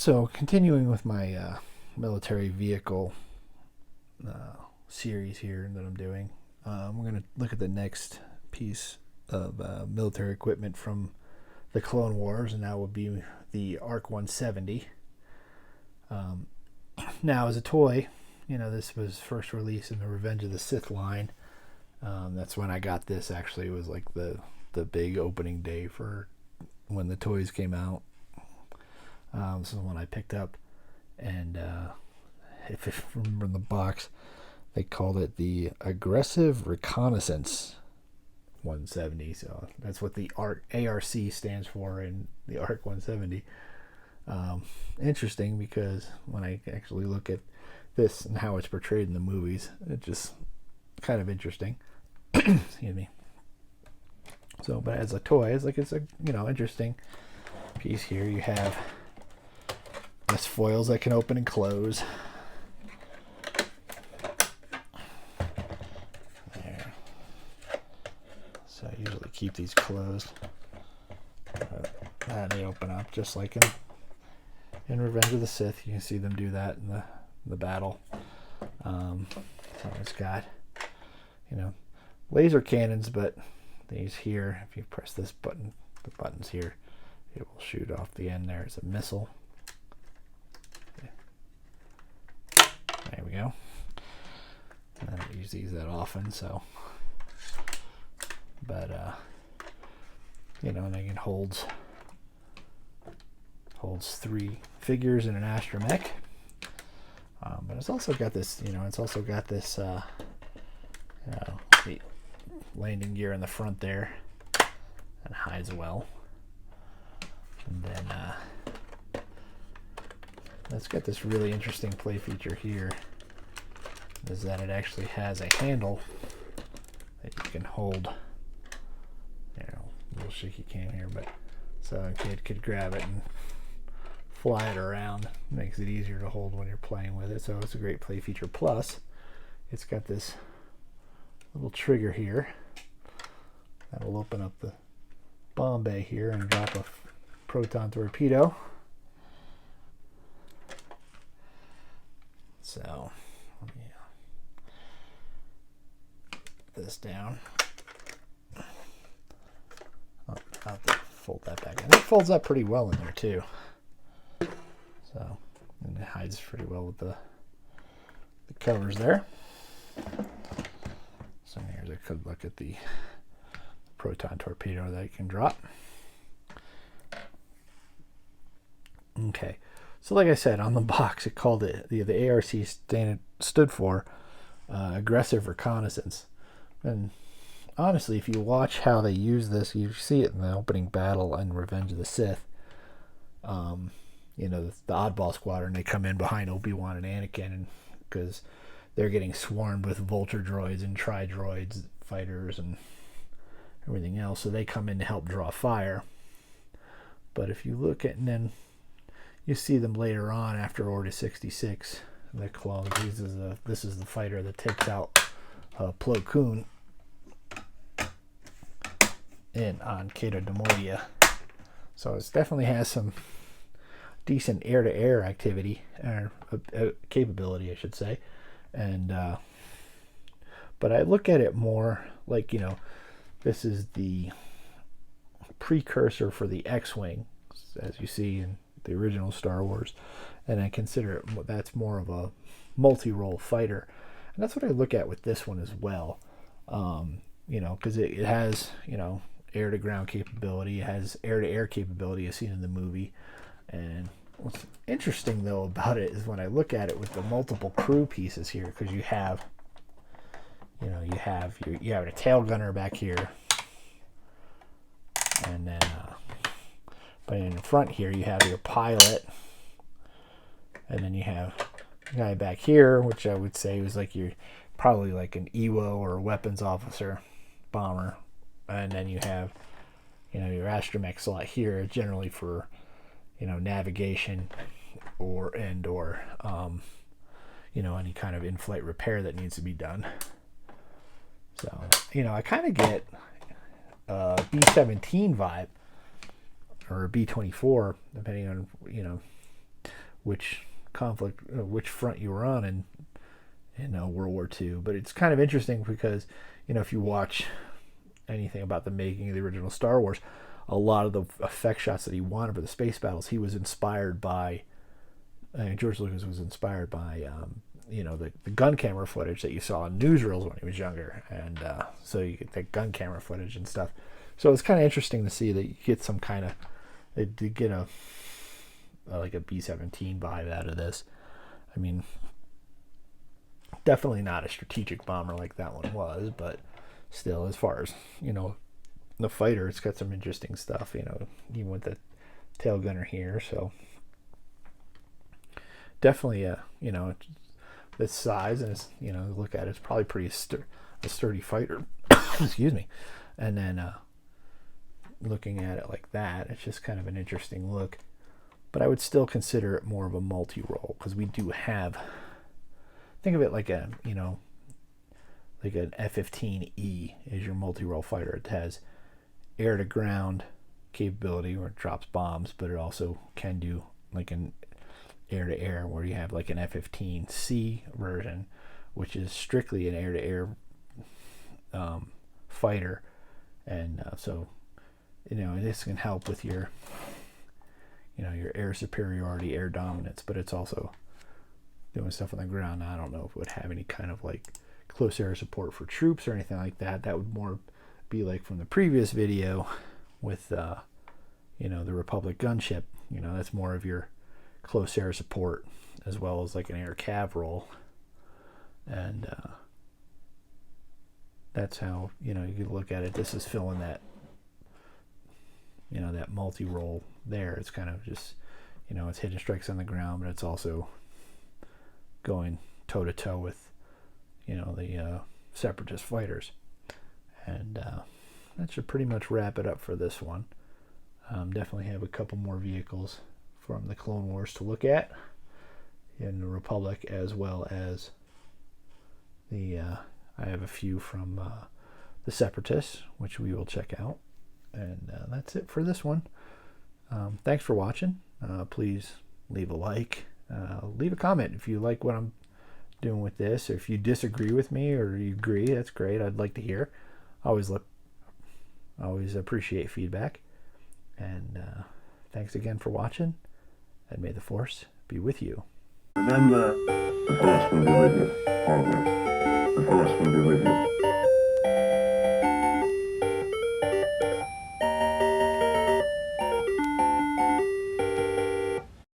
So, continuing with my military vehicle series here that I'm doing, we're going to look at the next piece of military equipment from the Clone Wars, and that would be the ARC-170. Now, as a toy, this was first released in the Revenge of the Sith line. That's when I got this. Actually, it was like the big opening day for when the toys came out. This is the one I picked up, and if you remember in the box, they called it the Aggressive Reconnaissance 170. So that's what the ARC stands for in the ARC 170. Interesting, because when I actually look at this and how it's portrayed in the movies, it's just kind of interesting. Excuse me. So, but as a toy, it's a interesting piece here. You have this foils that can open and close. There. So I usually keep these closed. They open up just like in Revenge of the Sith. You can see them do that in the battle. So it's got laser cannons, but these here, if you press this button, the buttons here, it will shoot off the end. There is a missile. There we go. I don't use these that often, so. But, and it holds 3 figures in an astromech. But it's also got this, the landing gear in the front there, and hides well. And then, it's got this really interesting play feature here, is that it actually has a handle that you can hold. A little shaky cam here, but so a kid could grab it and fly it around. Makes it easier to hold when you're playing with it, so it's a great play feature. Plus, it's got this little trigger here that'll open up the bomb bay here and drop a proton torpedo. So, put this down. I'll have to fold that back in. It folds up pretty well in there too. So, and it hides pretty well with the covers there. So here's a good look at the proton torpedo that it can drop. Okay, so like I said, on the box it called it, the ARC stood for Aggressive Reconnaissance. And honestly, if you watch how they use this, you see it in the opening battle in Revenge of the Sith. The Oddball Squadron, they come in behind Obi-Wan and Anakin, because they're getting swarmed with Vulture droids and Tri-droids, fighters, and everything else. So they come in to help draw fire. But if you look at, and then you see them later on after Order 66, the clones. This is the fighter that takes out Plo Koon on Cato Demodia. So it definitely has some decent air-to-air activity, or capability, I should say. And but I look at it more like, this is the precursor for the X-Wing, as you see in the original Star Wars, and I consider it, that's more of a multi-role fighter, and that's what I look at with this one as well. Because it has air-to-ground capability, it has air-to-air capability as seen in the movie. And what's interesting though about it is when I look at it with the multiple crew pieces here, because you have a tail gunner back here, and then but in front here you have your pilot, and then you have a guy back here, which I would say was like probably like an EWO or a weapons officer bomber, and then you have your astromech slot here, generally for navigation or any kind of in-flight repair that needs to be done. So I kind of get a B-17 vibe, or a B-24, depending on which conflict, which front you were on in World War II. But it's kind of interesting because, if you watch anything about the making of the original Star Wars, a lot of the effect shots that he wanted for the space battles, he was inspired by, George Lucas was inspired by, the gun camera footage that you saw in newsreels when he was younger. And so you get that gun camera footage and stuff. So it's kind of interesting to see that you get some kind of, to get like a B-17 vibe out of this. I mean, definitely not a strategic bomber like that one was, but still, as far as, the fighter, it's got some interesting stuff, even with the tail gunner here. So definitely, this size, and it's, look at it, it's probably pretty a sturdy fighter. Excuse me. And then looking at it like that, it's just kind of an interesting look. But I would still consider it more of a multi-role, because we do have, think of it like a, like an F-15E is your multi-role fighter. It has air-to-ground capability where it drops bombs, but it also can do like an air-to-air, where you have like an F-15C version, which is strictly an air-to-air fighter. And so, this can help with your, your air superiority, air dominance, but it's also doing stuff on the ground. Now, I don't know if it would have any kind of like close air support for troops or anything like that. That would more be like from the previous video with, the Republic gunship. That's more of your close air support, as well as like an air cav role. And that's how, you could look at it. This is filling that, that multi-role there. It's kind of just, it's hitting strikes on the ground, but it's also going toe-to-toe with, the separatist fighters. And that should pretty much wrap it up for this one. Definitely have a couple more vehicles from the Clone Wars to look at in the Republic, as well as the I have a few from the Separatists, which we will check out. And that's it for this one. Thanks for watching. Please leave a like, leave a comment if you like what I'm doing with this, or if you disagree with me or you agree. That's great. I'd like to hear. Always appreciate feedback. And thanks again for watching, and may the Force be with you. Remember, the Force will be with you always. The Force will be with you.